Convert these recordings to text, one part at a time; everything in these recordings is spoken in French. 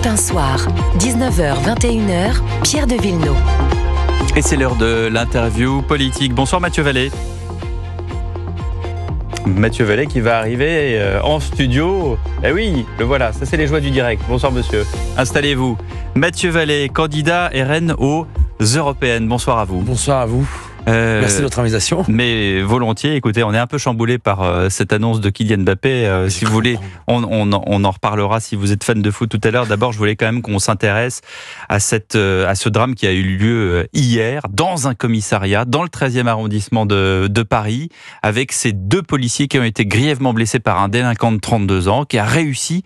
Europe 1 soir, 19h-21h, Pierre de Villeneuve. Et c'est l'heure de l'interview politique. Bonsoir Mathieu Vallée. Mathieu Vallée qui va arriver en studio. Eh oui, le voilà, ça c'est les joies du direct. Bonsoir monsieur, installez-vous. Mathieu Vallée, candidat RN aux Européennes. Bonsoir à vous. Bonsoir à vous. Merci de votre invitation. Mais volontiers, écoutez, on est un peu chamboulé par cette annonce de Kylian Mbappé. Si vous voulez, on en reparlera si vous êtes fan de foot tout à l'heure. D'abord, je voulais quand même qu'on s'intéresse à ce drame qui a eu lieu hier dans un commissariat, dans le 13e arrondissement de Paris, avec ces deux policiers qui ont été grièvement blessés par un délinquant de 32 ans qui a réussi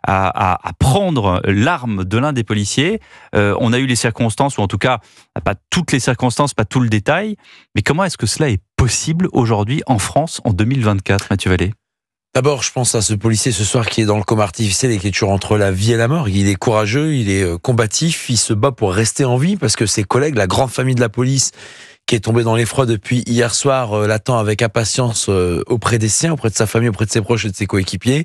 à prendre l'arme de l'un des policiers. On a eu les circonstances, ou en tout cas, pas toutes les circonstances, pas tout le détail. Mais comment est-ce que cela est possible aujourd'hui en France en 2024, Mathieu Vallée ? D'abord, je pense à ce policier ce soir qui est dans le coma artificiel et qui est toujours entre la vie et la mort. Il est courageux, il est combatif, il se bat pour rester en vie parce que ses collègues, la grande famille de la police, qui est tombée dans l'effroi depuis hier soir, l'attend avec impatience auprès des siens, auprès de sa famille, auprès de ses proches et de ses coéquipiers.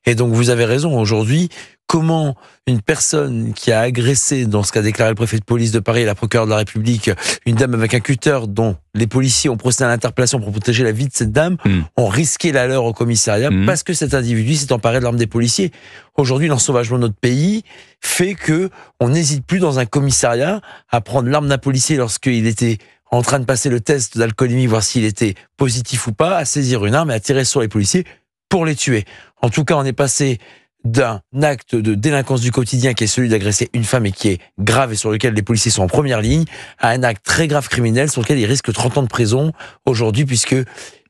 Et donc, vous avez raison, aujourd'hui, comment une personne qui a agressé, dans ce qu'a déclaré le préfet de police de Paris et la procureure de la République, une dame avec un cutter dont les policiers ont procédé à l'interpellation pour protéger la vie de cette dame, ont risqué la leur au commissariat parce que cet individu s'est emparé de l'arme des policiers. Aujourd'hui, l'ensauvagement de notre pays fait que on n'hésite plus dans un commissariat à prendre l'arme d'un policier lorsqu'il était en train de passer le test d'alcoolémie, voir s'il était positif ou pas, à saisir une arme et à tirer sur les policiers pour les tuer. En tout cas, on est passé d'un acte de délinquance du quotidien qui est celui d'agresser une femme et qui est grave et sur lequel les policiers sont en première ligne, à un acte très grave criminel sur lequel il risque 30 ans de prison aujourd'hui puisque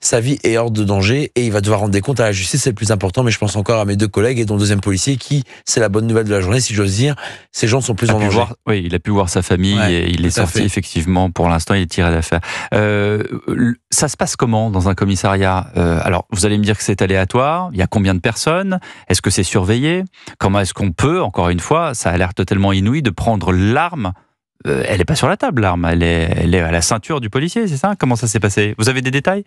sa vie est hors de danger et il va devoir rendre des comptes à la justice, c'est le plus important, mais je pense encore à mes deux collègues et dont le deuxième policier qui, c'est la bonne nouvelle de la journée, si j'ose dire, ces gens sont plus en danger. Oui, il a pu voir sa famille et il est sorti effectivement, pour l'instant il est tiré d'affaire. Ça se passe comment dans un commissariat ? Alors vous allez me dire que c'est aléatoire, il y a combien de personnes ? Est-ce que c'est surveillé ? Comment est-ce qu'on peut, encore une fois, ça a l'air totalement inouï de prendre l'arme ? Elle n'est pas sur la table l'arme, elle est à la ceinture du policier, c'est ça ? Comment ça s'est passé ? Vous avez des détails ?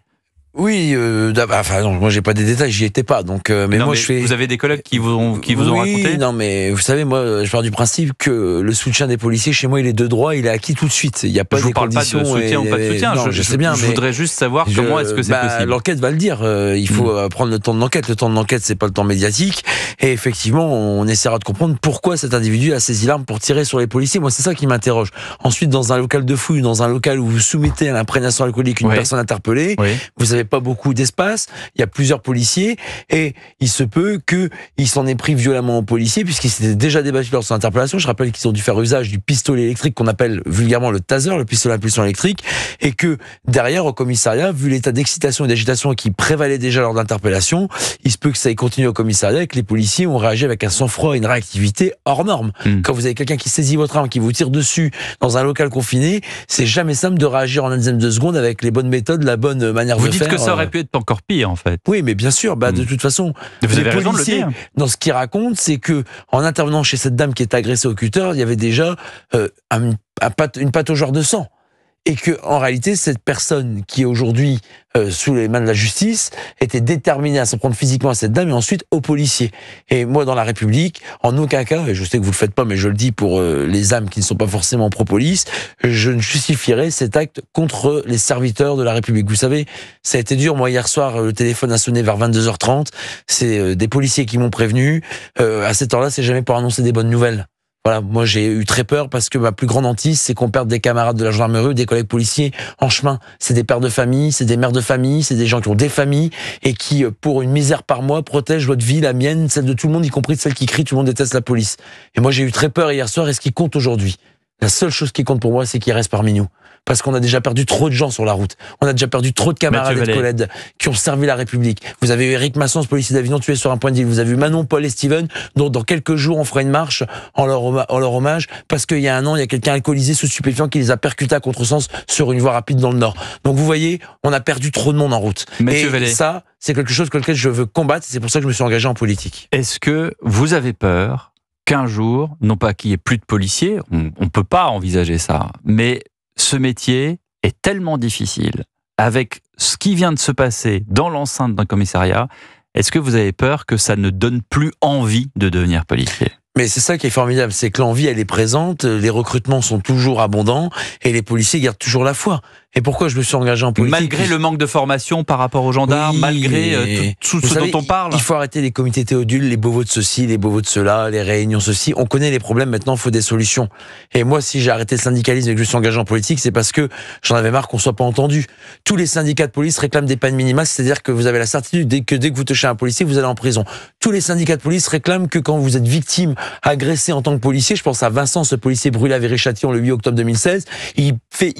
Oui, non, moi j'ai pas des détails, j'y étais pas, donc. Vous avez des collègues qui vous ont raconté ? Non, mais vous savez, moi, je pars du principe que le soutien des policiers chez moi, il est de droit, il est acquis tout de suite. Il n'y a pas des conditions. Je vous parle pas de soutien ou pas de soutien. Non, je sais bien. Je voudrais juste savoir comment est-ce que c'est possible. L'enquête va le dire. Il faut prendre le temps de l'enquête. Le temps de l'enquête, c'est pas le temps médiatique. Et effectivement, on essaiera de comprendre pourquoi cet individu a saisi l'arme pour tirer sur les policiers. Moi, c'est ça qui m'interroge. Ensuite, dans un local de fouille, dans un local où vous soumettez à l'imprégnation alcoolique une personne interpellée, vous avez pas beaucoup d'espace, il y a plusieurs policiers et il se peut qu'il s'en ait pris violemment aux policiers puisqu'ils s'étaient déjà débattus lors de son interpellation. Je rappelle qu'ils ont dû faire usage du pistolet électrique qu'on appelle vulgairement le taser, le pistolet à impulsion électrique, et que derrière au commissariat, vu l'état d'excitation et d'agitation qui prévalait déjà lors de l'interpellation, il se peut que ça ait continué au commissariat et que les policiers ont réagi avec un sang-froid et une réactivité hors norme. Quand vous avez quelqu'un qui saisit votre arme, qui vous tire dessus dans un local confiné, c'est jamais simple de réagir en un dixième de seconde avec les bonnes méthodes, la bonne manière de faire. Vous dites que ça aurait pu être encore pire en fait. Oui, mais bien sûr, de toute façon, vous avez les raison policiers, de le dire. dans ce qu'ils racontent, c'est que en intervenant chez cette dame qui est agressée au cutter, il y avait déjà une patte au genre de sang. Et que, en réalité, cette personne qui est aujourd'hui sous les mains de la justice était déterminée à s'en prendre physiquement à cette dame et ensuite aux policiers. Et moi, dans la République, en aucun cas, et je sais que vous le faites pas, mais je le dis pour les âmes qui ne sont pas forcément pro-police, je ne justifierai cet acte contre les serviteurs de la République. Vous savez, ça a été dur. Moi, hier soir, le téléphone a sonné vers 22h30. C'est des policiers qui m'ont prévenu. À cette heure-là, c'est jamais pour annoncer des bonnes nouvelles. Voilà, moi j'ai eu très peur parce que ma plus grande hantise, c'est qu'on perde des camarades de la gendarmerie ou des collègues policiers en chemin. C'est des pères de famille, c'est des mères de famille, c'est des gens qui ont des familles et qui, pour une misère par mois, protègent votre vie, la mienne, celle de tout le monde, y compris de celle qui crie, tout le monde déteste la police. Et moi j'ai eu très peur hier soir et ce qui compte aujourd'hui, la seule chose qui compte pour moi, c'est qu'ils restent parmi nous. Parce qu'on a déjà perdu trop de gens sur la route. On a déjà perdu trop de camarades et de collègues qui ont servi la République. Vous avez eu Éric Masson, policier d'Avignon, tué sur un point de deal. Vous avez eu Manon, Paul et Steven, dont dans quelques jours, on fera une marche en leur hommage, parce qu'il y a un an, il y a quelqu'un alcoolisé sous stupéfiant qui les a percutés à contresens sur une voie rapide dans le Nord. Donc vous voyez, on a perdu trop de monde en route. Et ça, c'est quelque chose contre lequel je veux combattre. C'est pour ça que je me suis engagé en politique. Est-ce que vous avez peur qu'un jour, non pas qu'il n'y ait plus de policiers, on ne peut pas envisager ça, mais ce métier est tellement difficile, avec ce qui vient de se passer dans l'enceinte d'un commissariat, est-ce que vous avez peur que ça ne donne plus envie de devenir policier ? Mais c'est ça qui est formidable, c'est que l'envie, elle est présente, les recrutements sont toujours abondants et les policiers gardent toujours la foi. Et pourquoi je me suis engagé en politique? Malgré le manque de formation par rapport aux gendarmes, Oui, malgré tout ce dont on parle. Il faut arrêter les comités théodules, les Beauvau de ceci, les Beauvau de cela, les réunions ceci. On connaît les problèmes, maintenant il faut des solutions. Et moi, si j'ai arrêté le syndicalisme et que je suis engagé en politique, c'est parce que j'en avais marre qu'on soit pas entendu. Tous les syndicats de police réclament des peines minimales, c'est-à-dire que vous avez la certitude dès que vous touchez un policier, vous allez en prison. Tous les syndicats de police réclament que quand vous êtes victime, agressé en tant que policier, je pense à Vincent, ce policier brûlé à Viry-Châtillon le 8 octobre 2016, il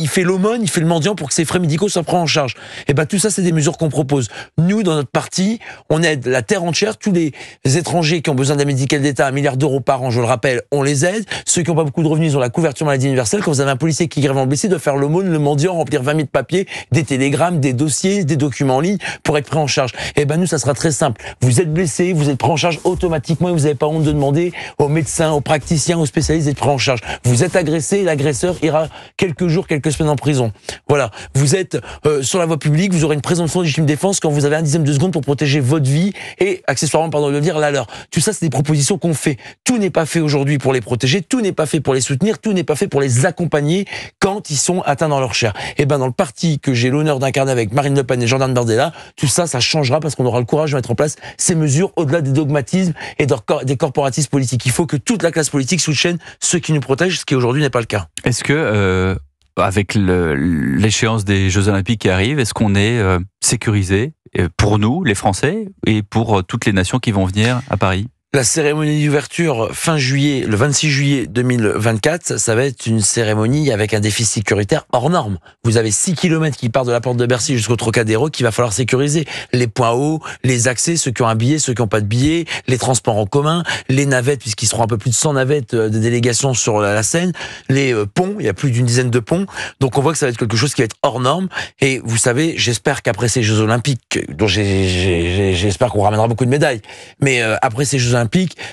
fait l'aumône, il fait le mendiant pour que ses frais médicaux soient pris en charge. Et ben tout ça, c'est des mesures qu'on propose. Nous, dans notre parti, on aide la terre entière, tous les étrangers qui ont besoin d'un médical d'État, 1 milliard d'euros par an, je le rappelle, on les aide. Ceux qui n'ont pas beaucoup de revenus, ils ont la couverture maladie universelle. Quand vous avez un policier qui est gravement blessé, de faire l'aumône, le mendiant, remplir 20 000 papiers, des télégrammes, des dossiers, des documents en ligne pour être pris en charge. Et ben nous, ça sera très simple. Vous êtes blessé, vous êtes pris en charge automatiquement et vous n'avez pas honte de demander aux médecins, aux praticiens, aux spécialistes d'être pris en charge. Vous êtes agressé, l'agresseur ira quelques jours, quelques semaines en prison. Voilà. Vous êtes sur la voie publique, vous aurez une présomption de légitime défense quand vous avez 1/10 de seconde pour protéger votre vie et accessoirement, pardon de le dire, la leur. Tout ça, c'est des propositions qu'on fait. Tout n'est pas fait aujourd'hui pour les protéger, tout n'est pas fait pour les soutenir, tout n'est pas fait pour les accompagner quand ils sont atteints dans leur chair. Et ben dans le parti que j'ai l'honneur d'incarner avec Marine Le Pen et Jordan Bardella, tout ça, ça changera parce qu'on aura le courage de mettre en place ces mesures au-delà des dogmatismes et des corporatismes politiques. Il faut que toute la classe politique soutienne ceux qui nous protègent, ce qui aujourd'hui n'est pas le cas. Est-ce que, avec l'échéance des Jeux Olympiques qui arrive, est-ce qu'on est sécurisé pour nous, les Français, et pour toutes les nations qui vont venir à Paris ? La cérémonie d'ouverture fin juillet, le 26 juillet 2024, ça va être une cérémonie avec un défi sécuritaire hors norme. Vous avez 6 km qui partent de la porte de Bercy jusqu'au Trocadéro qu'il va falloir sécuriser. Les points hauts, les accès, ceux qui ont un billet, ceux qui n'ont pas de billet, les transports en commun, les navettes, puisqu'il seront un peu plus de 100 navettes de délégation sur la Seine, les ponts, il y a plus d'une dizaine de ponts. Donc on voit que ça va être quelque chose qui va être hors norme. Et vous savez, j'espère qu'après ces Jeux Olympiques, dont j'espère qu'on ramènera beaucoup de médailles, mais après ces Jeux Olympiques,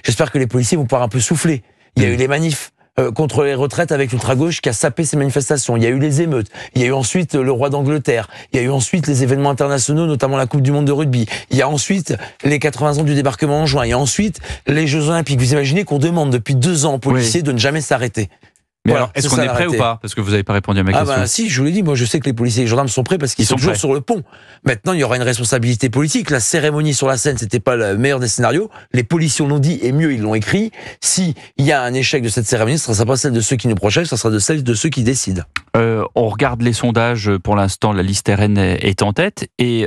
j'espère que les policiers vont pouvoir un peu souffler. Il y a eu les manifs contre les retraites avec l'ultra-gauche qui a sapé ces manifestations. Il y a eu les émeutes. Il y a eu ensuite le roi d'Angleterre. Il y a eu ensuite les événements internationaux, notamment la Coupe du Monde de rugby. Il y a ensuite les 80 ans du débarquement en juin. Il y a ensuite les Jeux Olympiques. Vous imaginez qu'on demande depuis 2 ans aux policiers de ne jamais s'arrêter. Mais voilà, alors, est-ce qu'on est prêt ou pas? Parce que vous n'avez pas répondu à ma question. Ah bah si, je vous l'ai dit, moi je sais que les policiers et les gendarmes sont prêts parce qu'ils sont toujours sur le pont. Maintenant, il y aura une responsabilité politique. La cérémonie sur la Seine, c'était pas le meilleur des scénarios. Les policiers l'ont dit et mieux, ils l'ont écrit. Si il y a un échec de cette cérémonie, ce ne sera pas celle de ceux qui nous protègent, ce sera de celle de ceux qui décident. On regarde les sondages. Pour l'instant, la liste RN est en tête et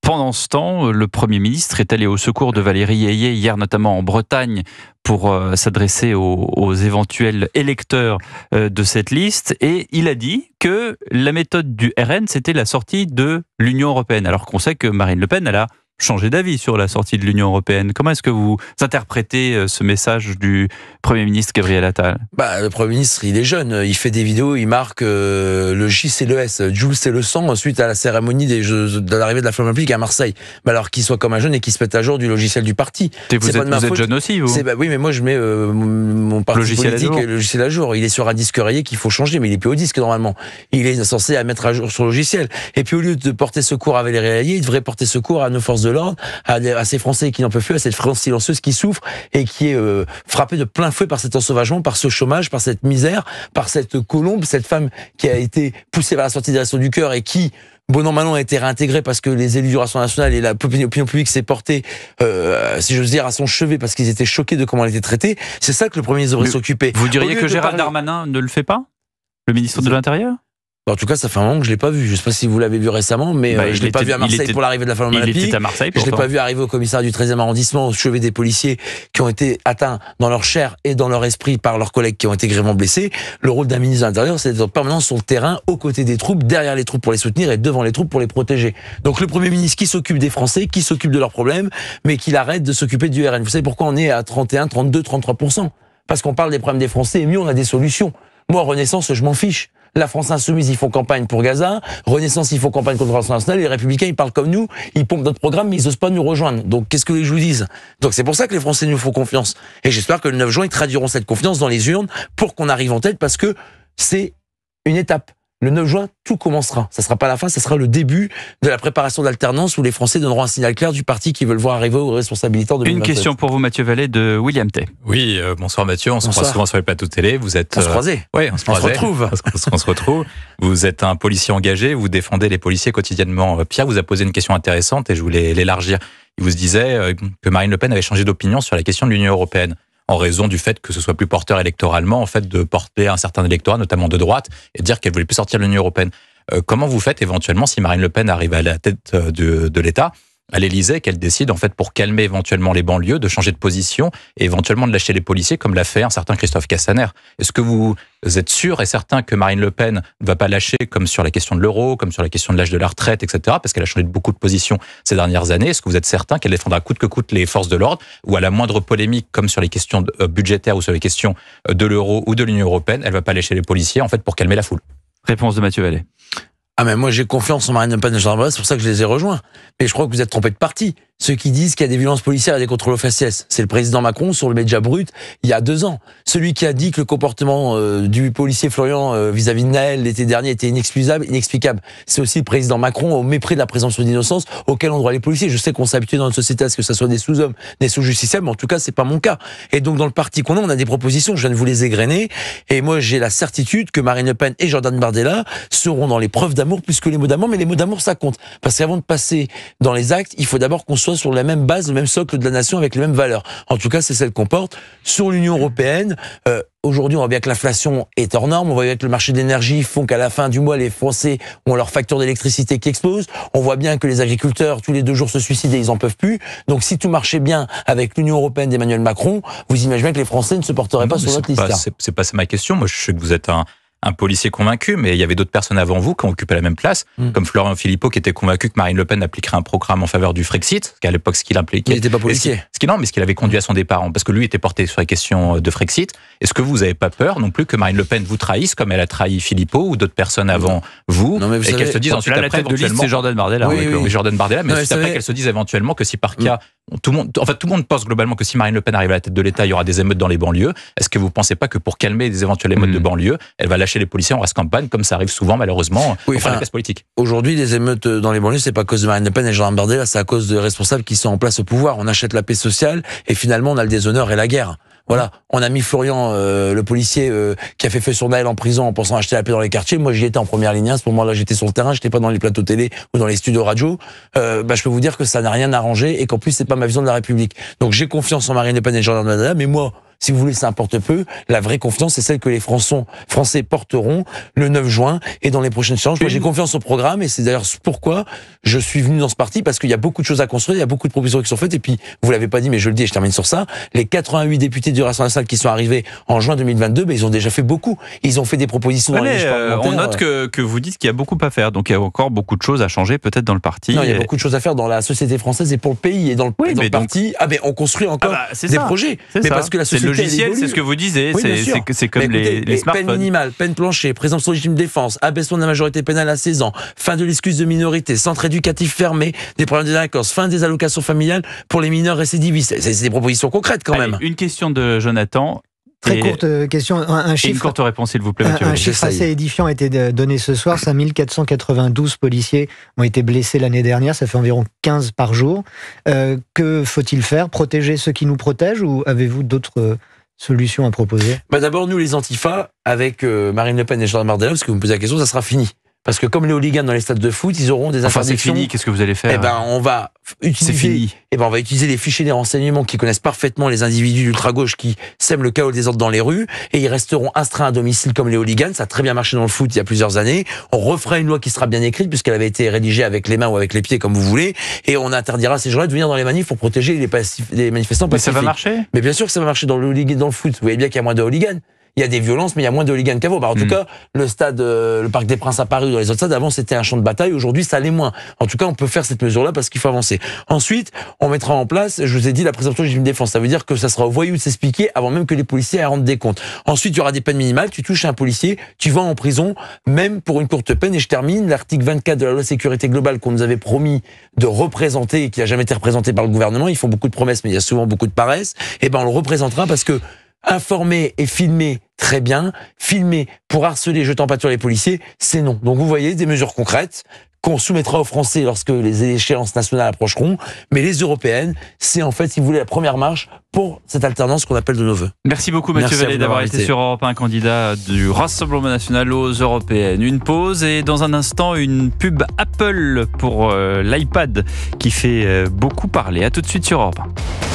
pendant ce temps, le Premier ministre est allé au secours de Valérie Ayé, hier notamment en Bretagne, pour s'adresser aux éventuels électeurs de cette liste. Et il a dit que la méthode du RN, c'était la sortie de l'Union européenne. Alors qu'on sait que Marine Le Pen, elle a changé d'avis sur la sortie de l'Union européenne. Comment est-ce que vous interprétez ce message du Premier ministre Gabriel Attal ? Le Premier ministre, il est jeune, il fait des vidéos, il marque le J c'est le S, Jules c'est le sang, suite à la cérémonie de l'arrivée de la flamme olympique à Marseille. Alors qu'il soit comme un jeune et qu'il se mette à jour du logiciel du parti. Vous êtes jeune aussi, vous ? Oui, mais moi je mets mon parti politique et le logiciel à jour. Il est sur un disque rayé qu'il faut changer, mais il est plus au disque normalement. Il est censé à mettre à jour sur le logiciel. Et puis au lieu de porter secours à Valérie Ayé, il devrait porter secours à nos forces de l'ordre, à ces Français qui n'en peuvent plus, à cette France silencieuse qui souffre et qui est frappée de plein fouet par cet ensauvagement, par ce chômage, par cette misère, par cette colombe, cette femme qui a été poussée vers la sortie des Restos du Cœur et qui, bon an mal an, a été réintégrée parce que les élus du Rassemblement national et l'opinion publique s'est portée, si j'ose dire, à son chevet parce qu'ils étaient choqués de comment elle était traitée. C'est ça que le Premier ministre devrait s'occuper. Vous diriez que Gérald Darmanin ne le fait pas ? Le ministre de l'Intérieur ? En tout cas, ça fait un moment que je l'ai pas vu. Je sais pas si vous l'avez vu récemment, mais je l'ai pas vu à Marseille pour l'arrivée de la flamme olympique. Il était à Marseille. Je l'ai pas vu arriver au commissariat du 13e arrondissement au chevet des policiers qui ont été atteints dans leur chair et dans leur esprit par leurs collègues qui ont été grièvement blessés. Le rôle d'un ministre de l'Intérieur, c'est d'être en permanence sur le terrain, aux côtés des troupes, derrière les troupes pour les soutenir et devant les troupes pour les protéger. Donc le Premier ministre qui s'occupe des Français, qui s'occupe de leurs problèmes, mais qu'il arrête de s'occuper du RN. Vous savez pourquoi on est à 31, 32, 33%? Parce qu'on parle des problèmes des Français et mieux on a des solutions. Moi, Renaissance, je m'en fiche. La France Insoumise, ils font campagne pour Gaza. Renaissance, ils font campagne contre le Rassemblement national. Les Républicains, ils parlent comme nous. Ils pompent notre programme, mais ils n'osent pas nous rejoindre. Donc, qu'est-ce que je vous dise? Donc, c'est pour ça que les Français nous font confiance. Et j'espère que le 9 juin, ils traduiront cette confiance dans les urnes pour qu'on arrive en tête parce que c'est une étape. le 9 juin, tout commencera. Ça sera pas la fin, ça sera le début de la préparation d'alternance où les Français donneront un signal clair du parti qu'ils veulent voir arriver aux responsabilités en 2027. Une question pour vous, Mathieu Vallée, de William Tay. Oui, bonsoir Mathieu, on se croise souvent sur les plateaux de télé. Vous êtes, on se croisait. Oui, on se retrouve. On se retrouve. Vous êtes un policier engagé, vous défendez les policiers quotidiennement. Pierre vous a posé une question intéressante et je voulais l'élargir. Il vous disait que Marine Le Pen avait changé d'opinion sur la question de l'Union européenne, en raison du fait que ce soit plus porteur électoralement, en fait, de porter un certain électorat, notamment de droite, et de dire qu'elle voulait plus sortir de l'Union européenne. Comment vous faites éventuellement, si Marine Le Pen arrive à la tête de l'État, à l'Élysée, qu'elle décide, en fait, pour calmer éventuellement les banlieues, de changer de position et éventuellement de lâcher les policiers, comme l'a fait un certain Christophe Castaner? Est-ce que vous êtes sûr et certain que Marine Le Pen ne va pas lâcher, comme sur la question de l'euro, comme sur la question de l'âge de la retraite, etc., parce qu'elle a changé de beaucoup de position ces dernières années? Est-ce que vous êtes certain qu'elle défendra coûte que coûte les forces de l'ordre, ou à la moindre polémique, comme sur les questions budgétaires ou sur les questions de l'euro ou de l'Union européenne, elle ne va pas lâcher les policiers, en fait, pour calmer la foule? Réponse de Mathieu Vallée. Ah mais moi j'ai confiance en Marine Le Pen et Jean Baptiste, c'est pour ça que je les ai rejoints. Mais je crois que vous êtes trompés de parti. Ceux qui disent qu'il y a des violences policières et des contrôles aux faciès, c'est le président Macron sur le média brut il y a 2 ans. Celui qui a dit que le comportement du policier Florian vis-à-vis de Naël l'été dernier était inexplicable. C'est aussi le président Macron au mépris de la présomption d'innocence auquel ont droit les policiers. Je sais qu'on s'est habitué dans notre société à ce que ça soit des sous-hommes, des sous-justiciables, mais en tout cas c'est pas mon cas. Et donc dans le parti qu'on a, on a des propositions, je viens de vous les égrener, et moi j'ai la certitude que Marine Le Pen et Jordan Bardella seront dans les preuves d'amour plus que les mots d'amour, mais les mots d'amour ça compte. Parce qu'avant de passer dans les actes, il faut d'abord qu'on soit sur la même base, le même socle de la nation avec les mêmes valeurs. En tout cas, c'est celle qu'on porte. Sur l'Union européenne, aujourd'hui, on voit bien que l'inflation est hors norme. On voit bien que le marché de l'énergie font qu'à la fin du mois, les Français ont leur facture d'électricité qui explose. On voit bien que les agriculteurs, tous les 2 jours, se suicident et ils en peuvent plus. Donc, si tout marchait bien avec l'Union européenne d'Emmanuel Macron, vous imaginez bien que les Français ne se porteraient pas sur votre liste. C'est pas ça ma question. Moi, je sais que vous êtes un policier convaincu, mais il y avait d'autres personnes avant vous qui ont occupé la même place, comme Florian Philippot, qui était convaincu que Marine Le Pen appliquerait un programme en faveur du Frexit, qu'à l'époque, ce qu'il impliquait. Il n'était pas policier. Ce qu'il avait conduit à son départ, parce que lui était porté sur la question de Frexit. Est-ce que vous n'avez pas peur non plus que Marine Le Pen vous trahisse, comme elle a trahi Philippot ou d'autres personnes avant vous, et qu'elle se dise ensuite là, après la tête de liste, c'est Jordan Bardella. Oui, Jordan Bardella, mais ensuite après qu'elle se dise éventuellement que si par cas, tout le monde pense globalement que si Marine Le Pen arrive à la tête de l'État, il y aura des émeutes dans les banlieues. Est-ce que vous ne pensez pas que pour calmer des éventuelles émeutes de banlieue, elle va lâcher les policiers en reste campagne, comme ça arrive souvent malheureusement dans la classe politique? Aujourd'hui, les émeutes dans les banlieues, c'est pas à cause de Marine Le Pen et Jordan Bardella, c'est à cause de responsables qui sont en place au pouvoir. On achète la paix sociale et finalement on a le déshonneur et la guerre. Voilà, on a mis Florian, le policier qui a fait feu sur Naël en prison en pensant acheter la paix dans les quartiers. Moi, j'y étais en première ligne. À ce moment-là, j'étais sur le terrain, j'étais pas dans les plateaux télé ou dans les studios radio. Je peux vous dire que ça n'a rien arrangé et qu'en plus, c'est pas ma vision de la République. Donc, j'ai confiance en Marine Le Pen et Jordan Bardella, mais moi, si vous voulez, ça importe peu. La vraie confiance, c'est celle que les Français porteront le 9 juin et dans les prochaines échanges. Moi, j'ai confiance au programme et c'est d'ailleurs pourquoi je suis venu dans ce parti, parce qu'il y a beaucoup de choses à construire, il y a beaucoup de propositions qui sont faites. Et puis, vous l'avez pas dit, mais je le dis et je termine sur ça. Les 88 députés du Rassemblement national qui sont arrivés en juin 2022, ils ont déjà fait beaucoup. Ils ont fait des propositions dans les niches parlementaires. On note que vous dites qu'il y a beaucoup à faire. Donc, il y a encore beaucoup de choses à changer, peut-être dans le parti. Non, il y a beaucoup de choses à faire dans la société française et pour le pays et dans le parti. On construit encore des projets. Mais parce que la société, logiciel, c'est ce que vous disiez, oui, c'est comme les smartphones. Peine minimale, peine plancher, présomption légitime de défense, abaissement de la majorité pénale à 16 ans, fin de l'excuse de minorité, centre éducatif fermé, des problèmes de délinquance, fin des allocations familiales pour les mineurs récidivistes. C'est des propositions concrètes quand même. Une question de Jonathan. Très courte question, un chiffre. Une courte réponse, s'il vous plaît, Mathieu. Un chiffre assez édifiant a été donné ce soir. 5492 policiers ont été blessés l'année dernière. Ça fait environ 15 par jour. Que faut-il faire? Protéger ceux qui nous protègent, ou avez-vous d'autres solutions à proposer? D'abord, nous, les Antifa, avec Marine Le Pen et Jordan Bardella, parce que vous me posez la question, ça sera fini. Parce que comme les hooligans dans les stades de foot, ils auront des interdictions. C'est fini, qu'est-ce que vous allez faire? On va utiliser les fichiers des renseignements qui connaissent parfaitement les individus d'ultra-gauche qui sèment le chaos et le désordre dans les rues, et ils resteront astreints à domicile comme les hooligans. Ça a très bien marché dans le foot il y a plusieurs années. On refera une loi qui sera bien écrite, puisqu'elle avait été rédigée avec les mains ou avec les pieds, comme vous voulez, et on interdira à ces gens-là de venir dans les manifs pour protéger les manifestants pacifiques. Mais ça va marcher? Mais bien sûr que ça va marcher dans le foot. Vous voyez bien qu'il y a moins de hooligans. Il y a des violences, mais il y a moins de hooligans qu'avant. En tout cas, le stade, le Parc des Princes à Paris ou dans les autres stades, avant c'était un champ de bataille. Aujourd'hui, ça l'est moins. En tout cas, on peut faire cette mesure-là parce qu'il faut avancer. Ensuite, on mettra en place, je vous ai dit, la présomption légitime de défense. Ça veut dire que ça sera au voyou de s'expliquer avant même que les policiers aient à rendre des comptes. Ensuite, il y aura des peines minimales. Tu touches un policier, tu vas en prison, même pour une courte peine. Et je termine, l'article 24 de la loi sécurité globale qu'on nous avait promis de représenter et qui n'a jamais été représenté par le gouvernement. Ils font beaucoup de promesses, mais il y a souvent beaucoup de paresse. On le représentera parce que informer et filmer très bien. Filmer pour harceler, jeter en pâture les policiers, c'est non. Donc vous voyez des mesures concrètes qu'on soumettra aux Français lorsque les échéances nationales approcheront, mais les européennes, c'est en fait, si vous voulez, la première marche pour cette alternance qu'on appelle de nos voeux. Merci beaucoup Mathieu Vallée d'avoir été sur Europe 1, candidat du Rassemblement National aux Européennes. Une pause et dans un instant, une pub Apple pour l'iPad qui fait beaucoup parler. À tout de suite sur Europe 1.